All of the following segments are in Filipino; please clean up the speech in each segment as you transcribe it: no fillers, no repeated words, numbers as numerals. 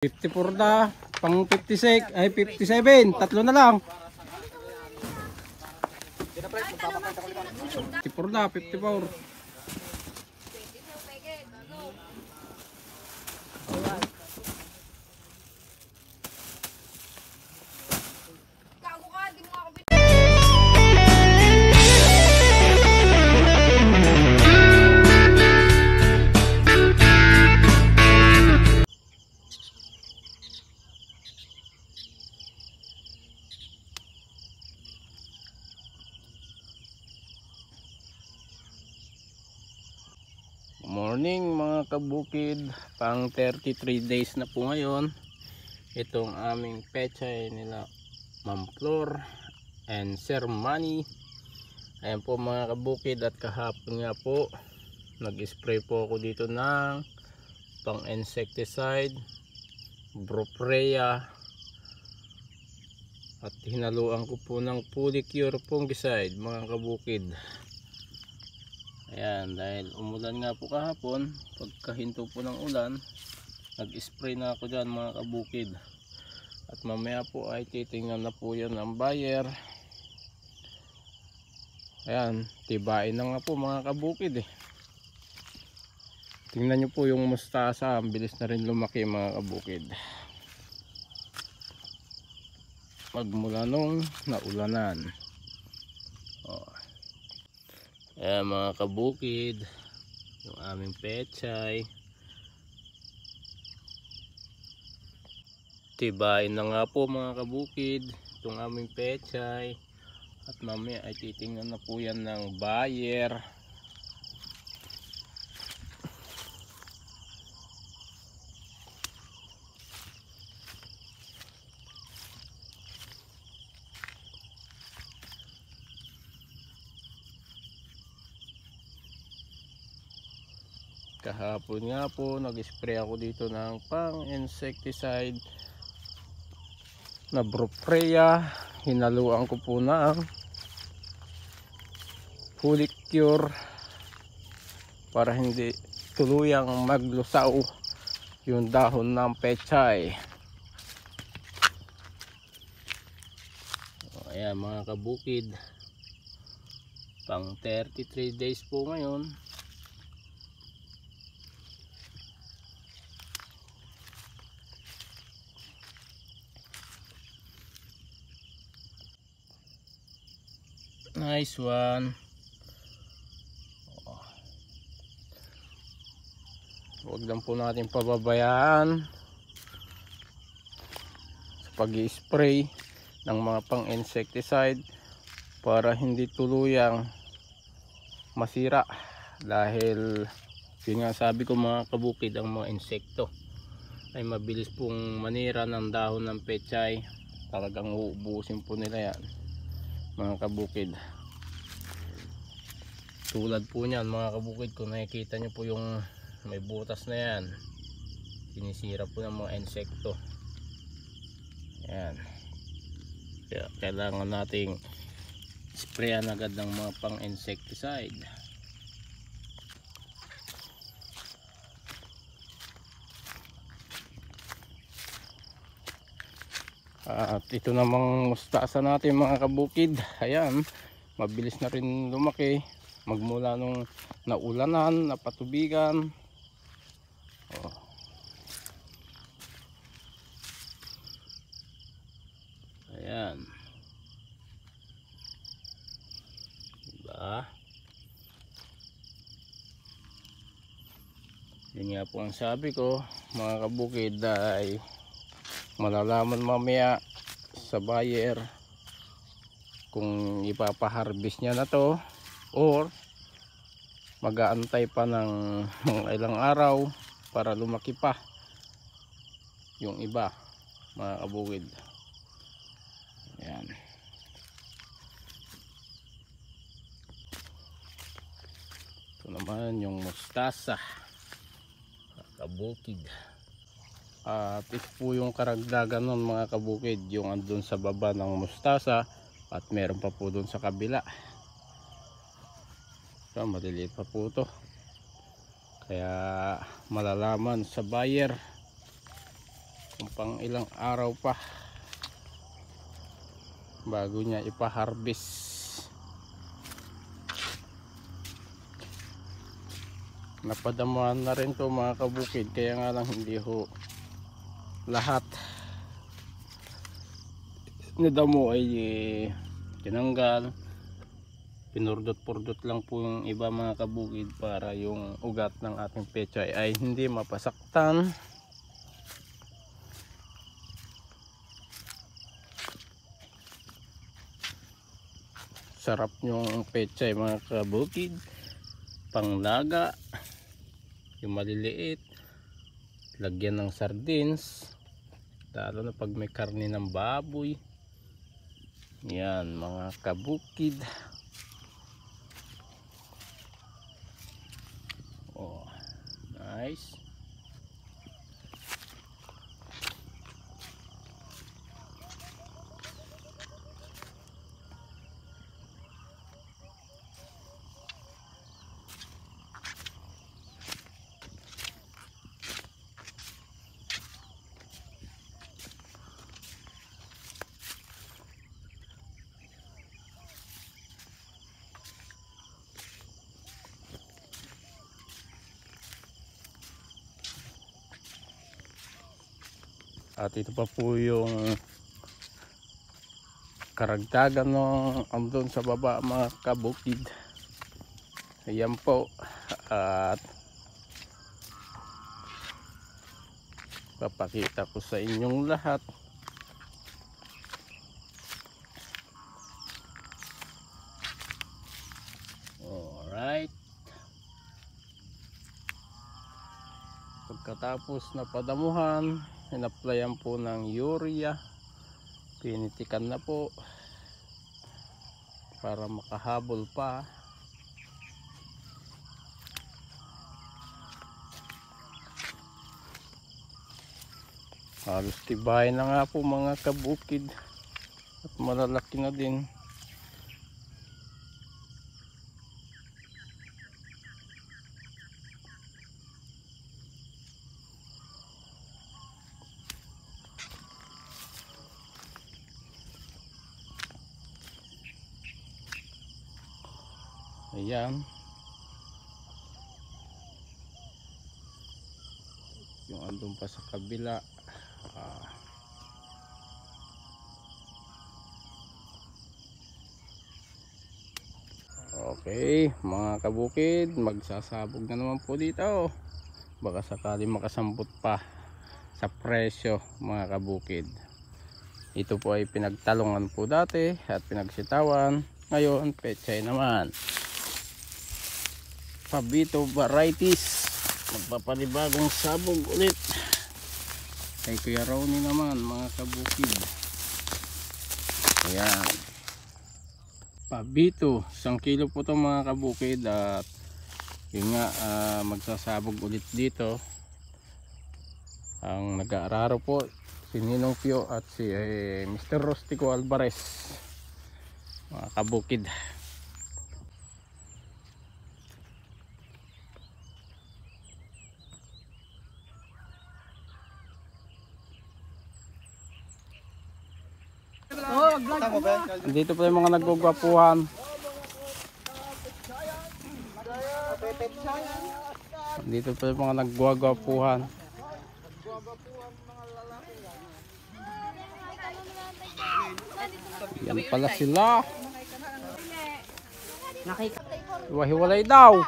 54 na, pang 56, ay 57, tatlo na lang. 54 na, 54. Morning mga kabukid, pang 33 days na po ngayon itong aming pechay nila Ma'am Flor and Sir Manny. Ayan po mga kabukid, at kahapon nga po nag-spray po ako dito ng pang insecticide Brofreya at hinaluan ko po ng Polycure fungicide mga kabukid. Ayan, dahil umulan nga po kahapon, pagkahinto po ng ulan, nag-spray na ako dyan mga kabukid. At mamaya po ay titingnan na po yan ng buyer. Ayan, tibain na nga po mga kabukid eh. Tingnan nyo po yung mustasa, ang bilis na rin lumaki mga kabukid. Magmula nung naulanan. Ayan mga kabukid, yung aming pechay. Tibain na nga po mga kabukid itong aming pechay. At mamaya ay titingnan na po yan ng buyer. Kahapon nga po nag-spray ako dito ng pang insecticide na Brofreya. Hinaluan ko po ng Polycure para hindi tuluyang maglusaw yung dahon ng pechay. Ayan mga kabukid, pang 33 days po ngayon. Nice one. Huwag lang po natin pababayaan sa pag-i-spray ng mga pang insecticide para hindi tuluyang masira, dahil yun nga sabi ko mga kabukid, ang mga insekto ay mabilis pong manira ng dahon ng pechay. Talagang uubusin po nila yan mga kabukid. Tulad po niyan mga kabukid, kung nakikita nyo po yung may butas na yan, sinisira po ng mga insekto. Ayan, kaya kailangan nating sprayan agad ng mga pang insecticide. At ito namang mustasa natin mga kabukid, ayan, mabilis na rin lumaki magmula nung naulanan, napatubigan. Ayan, diba? Yun nga po ang sabi ko mga kabukid, ay malalaman mamaya sa buyer kung ipapaharvest niya na to or mag-aantay pa ng mga ilang araw para lumaki pa yung iba mga kabukid. Ayan. Ito naman yung mustasa kabukid. At ito po yung karagdagan nun mga kabukid, yung andun sa baba ng mustasa, at meron pa po dun sa kabila. So, maliliit pa po to, kaya malalaman sa buyer kung pang ilang araw pa bago niya ipa-harvest. Napadamuhan na rin to mga kabukid, kaya nga lang hindi ho lahat nadamo ay tinanggal, pinurdot-purdot lang po yung iba mga kabukid para yung ugat ng ating pechay ay hindi mapasaktan. Sarap yung pechay mga kabukid, panglaga, yung maliliit, lagyan ng sardines, lalo na pag may karne ng baboy. Yan mga kabukid. Oh, nice. At ito pa po yung karagdagan ng andun sa baba mga kabukid. Ayan po. At papakita ko sa inyong lahat. Alright. Pagkatapos na padamuhan, in-applyan po ng urea, pinitikan na po para makahabol pa. Halos tibay na nga po mga kabukid at malalaki na din. Ayan. Yung andun pa sa kabila. Okay, mga kabukid, magsasabog na naman po dito. Baka sakali makasambot pa sa presyo mga kabukid. Ito po ay pinagtalungan po dati at pinagsitawan. Ngayon, pechay naman. Pabito varieties, magpapanibagong sabog ulit kay Kuya Ronnie naman mga kabukid. Ayan, Pabito, 1 kilo po ito mga kabukid. At yun nga, magsasabog ulit dito. Ang nag-aararo po si Ninong Pio at si Mr. Rostico Alvarez mga kabukid. Dito po yung mga naggugwapuhan. Dito po yung mga naggugwapuhan. Yan pala sila. Hiwa-hiwalay daw.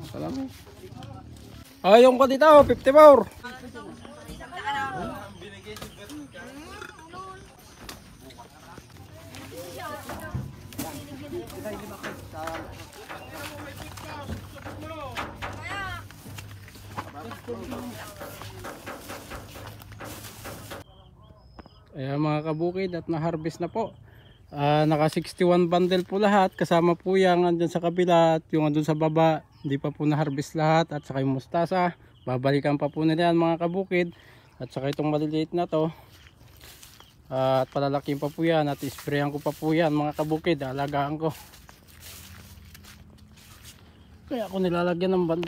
Salamat. Ayong ko dito, 54. Ayan mga kabukid, at na-harvest na po. Naka 61 bundle po lahat, kasama po yung andyan sa kabila at yung andun sa baba, hindi pa po na-harvest lahat, at saka yung mustasa, babalikan pa po nila yan mga kabukid, at saka itong maliliit na to, at palalaking pa po yan, at isprayan ko pa po yan mga kabukid, alagaan ko. Kaya ako nilalagyan ng bundle.